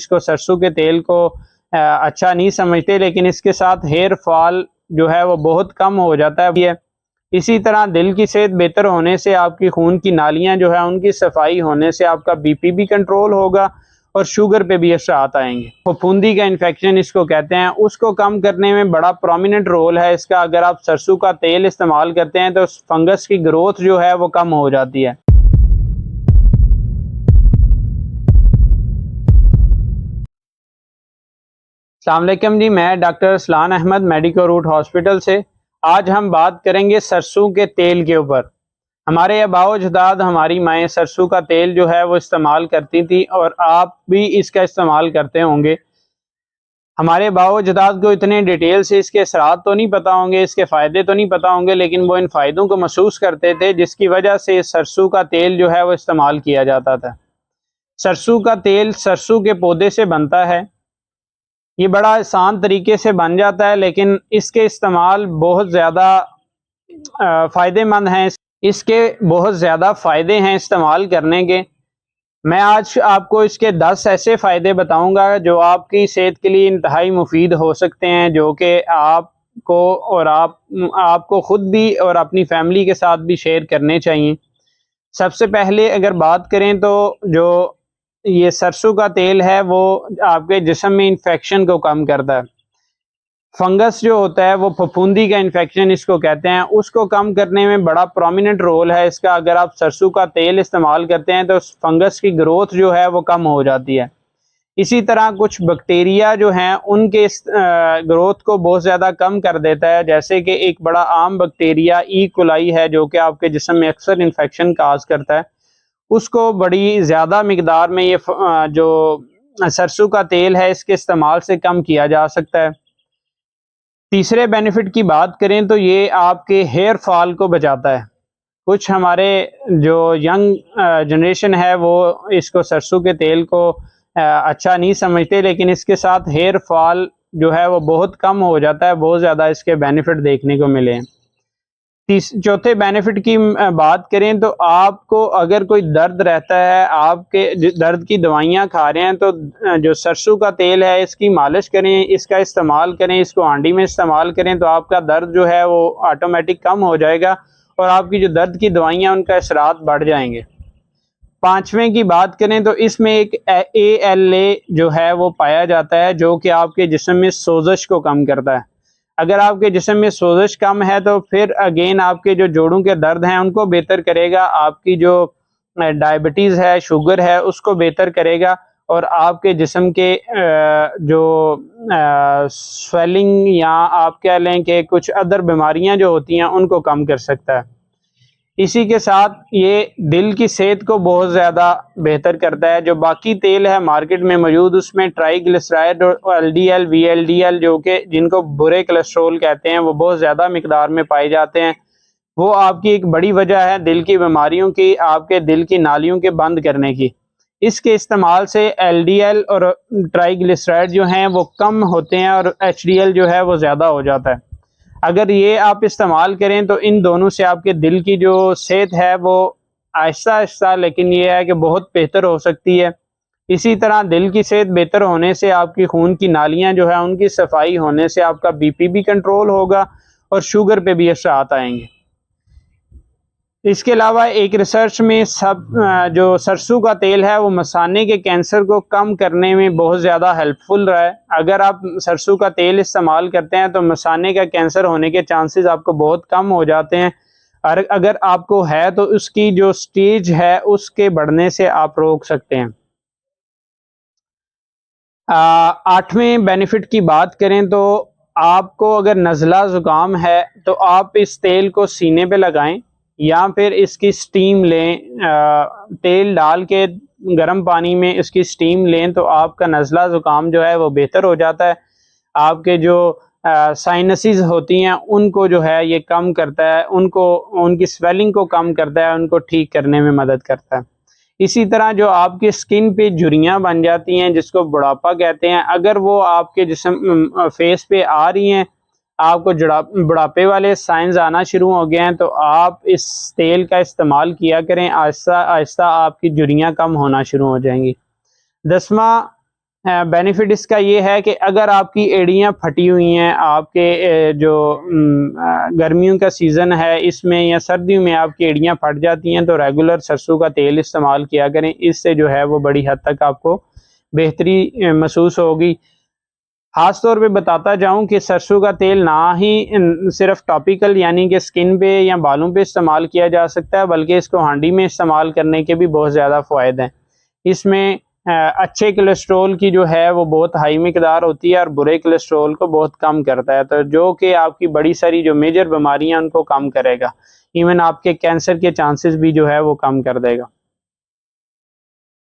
इसको सरसों के तेल को अच्छा नहीं समझते, लेकिन इसके साथ हेयर फॉल जो है वो बहुत कम हो जाता है। इसी तरह दिल की सेहत बेहतर होने से, आपकी खून की नालियां जो है उनकी सफाई होने से आपका बीपी भी कंट्रोल होगा और शुगर पे भी असरात आएंगे। फफूंदी का इन्फेक्शन इसको कहते हैं, उसको कम करने में बड़ा प्रोमिनेंट रोल है इसका। अगर आप सरसों का तेल इस्तेमाल करते हैं तो फंगस की ग्रोथ जो है वो कम हो जाती है। अस्सलाम वालेकुम जी, मैं doctor Arsalan Ahmad Medico Root Hospital से। आज हम बात करेंगे सरसों के तेल के ऊपर। हमारे आबाओ अजदाद, हमारी माएँ सरसों का तेल जो है वो इस्तेमाल करती थी और आप भी इसका इस्तेमाल करते होंगे। हमारे आबाओ अजदाद को इतने डिटेल से इसके असरात तो नहीं पता होंगे, इसके फ़ायदे तो नहीं पता होंगे, लेकिन वो इन फ़ायदों को महसूस करते थे, जिसकी वजह से सरसों का तेल जो है वो इस्तेमाल किया जाता था। सरसों का तेल सरसों के पौधे से बनता है। ये बड़ा आसान तरीके से बन जाता है, लेकिन इसके इस्तेमाल बहुत ज़्यादा फ़ायदेमंद हैं। इसके बहुत ज़्यादा फ़ायदे हैं इस्तेमाल करने के। मैं आज आपको इसके 10 ऐसे फ़ायदे बताऊंगा जो आपकी सेहत के लिए इंतहाई मुफीद हो सकते हैं, जो कि आपको और आपको ख़ुद भी और अपनी फैमिली के साथ भी शेयर करने चाहिए। सबसे पहले अगर बात करें तो जो ये सरसों का तेल है वो आपके जिस्म में इन्फेक्शन को कम करता है। फंगस जो होता है वो फफूंदी का इन्फेक्शन इसको कहते हैं, उसको कम करने में बड़ा प्रोमिनेंट रोल है इसका। अगर आप सरसों का तेल इस्तेमाल करते हैं तो फंगस की ग्रोथ जो है वो कम हो जाती है। इसी तरह कुछ बैक्टीरिया जो हैं उनके ग्रोथ को बहुत ज़्यादा कम कर देता है, जैसे कि एक बड़ा आम बैक्टीरिया ई कोलाई है जो कि आपके जिस्म में अक्सर इन्फेक्शन काज करता है। उसको बड़ी ज़्यादा मिकदार में ये जो सरसों का तेल है इसके इस्तेमाल से कम किया जा सकता है। तीसरे बेनिफिट की बात करें तो ये आपके हेयर फॉल को बचाता है। कुछ हमारे जो यंग जनरेशन है वो इसको सरसों के तेल को अच्छा नहीं समझते, लेकिन इसके साथ हेयर फॉल जो है वो बहुत कम हो जाता है। बहुत ज़्यादा इसके बेनिफिट देखने को मिले हैं। चौथे बेनिफिट की बात करें तो आपको अगर कोई दर्द रहता है, आपके दर्द की दवाइयाँ खा रहे हैं, तो जो सरसों का तेल है इसकी मालिश करें, इसका इस्तेमाल करें, इसको हांडी में इस्तेमाल करें तो आपका दर्द जो है वो ऑटोमेटिक कम हो जाएगा और आपकी जो दर्द की दवाइयाँ उनका असरात बढ़ जाएंगे। पाँचवें की बात करें तो इसमें एक ALA जो है वो पाया जाता है, जो कि आपके जिस्म में सोजश को कम करता है। अगर आपके जिस्म में सोजिश कम है तो फिर अगेन आपके जो जोड़ों के दर्द हैं उनको बेहतर करेगा, आपकी जो डायबिटीज़ है, शुगर है, उसको बेहतर करेगा और आपके जिस्म के जो स्वेलिंग या आप कह लें कि कुछ अदर बीमारियां जो होती हैं उनको कम कर सकता है। इसी के साथ ये दिल की सेहत को बहुत ज़्यादा बेहतर करता है। जो बाकी तेल है मार्केट में मौजूद उसमें ट्राइग्लिसराइड और LDL, VLDL जो कि जिनको बुरे कोलेस्ट्रॉल कहते हैं वो बहुत ज़्यादा मिकदार में पाए जाते हैं। वो आपकी एक बड़ी वजह है दिल की बीमारियों की, आपके दिल की नालियों के बंद करने की। इसके इस्तेमाल से LDL और ट्राइग्लिसराइड जो हैं वो कम होते हैं और HDL जो है वो ज़्यादा हो जाता है। अगर ये आप इस्तेमाल करें तो इन दोनों से आपके दिल की जो सेहत है वो आहिस्ता आहिस्ता लेकिन ये है कि बहुत बेहतर हो सकती है। इसी तरह दिल की सेहत बेहतर होने से आपकी खून की नालियां जो है उनकी सफाई होने से आपका बीपी भी कंट्रोल होगा और शुगर पे भी असरात आएंगे। इसके अलावा एक रिसर्च में जो सरसों का तेल है वो मसाने के कैंसर को कम करने में बहुत ज़्यादा हेल्पफुल रहा है। अगर आप सरसों का तेल इस्तेमाल करते हैं तो मसाने का कैंसर होने के चांसेस आपको बहुत कम हो जाते हैं, और अगर आपको है तो उसकी जो स्टेज है उसके बढ़ने से आप रोक सकते हैं। आठवें बेनिफिट की बात करें तो आपको अगर नज़ला ज़ुकाम है तो आप इस तेल को सीने पे लगाएं या फिर इसकी स्टीम लें। तेल डाल के गर्म पानी में इसकी स्टीम लें तो आपका नज़ला ज़ुकाम जो है वो बेहतर हो जाता है। आपके जो साइनसेस होती हैं उनको जो है ये कम करता है, उनकी स्वेलिंग को कम करता है, उनको ठीक करने में मदद करता है। इसी तरह जो आपकी स्किन पे झुर्रियाँ बन जाती हैं जिसको बुढ़ापा कहते हैं, अगर वो आपके जिस्म फेस पे आ रही हैं, आपको बुढ़ापे वाले साइंस आना शुरू हो गए हैं, तो आप इस तेल का इस्तेमाल किया करें। आहिस्ता आहिस्ता आपकी झुर्रियाँ कम होना शुरू हो जाएंगी। 10वां बेनिफिट इसका ये है कि अगर आपकी एड़ियाँ फटी हुई हैं, आपके जो गर्मियों का सीज़न है इसमें या सर्दियों में आपकी एड़ियाँ फट जाती हैं, तो रेगुलर सरसों का तेल इस्तेमाल किया करें। इससे जो है वो बड़ी हद तक आपको बेहतरी महसूस होगी। ख़ास तौर पे बताता जाऊं कि सरसों का तेल ना ही सिर्फ टॉपिकल यानी कि स्किन पे या बालों पे इस्तेमाल किया जा सकता है, बल्कि इसको हांडी में इस्तेमाल करने के भी बहुत ज़्यादा फ़ायदे हैं। इसमें अच्छे कोलेस्ट्रॉल की जो है वो बहुत हाई मिकदार होती है और बुरे कोलेस्ट्रॉल को बहुत कम करता है, तो जो कि आपकी बड़ी सारी जो मेजर बीमारियां उनको कम करेगा। इवन आपके कैंसर के चांसेस भी जो है वो कम कर देगा।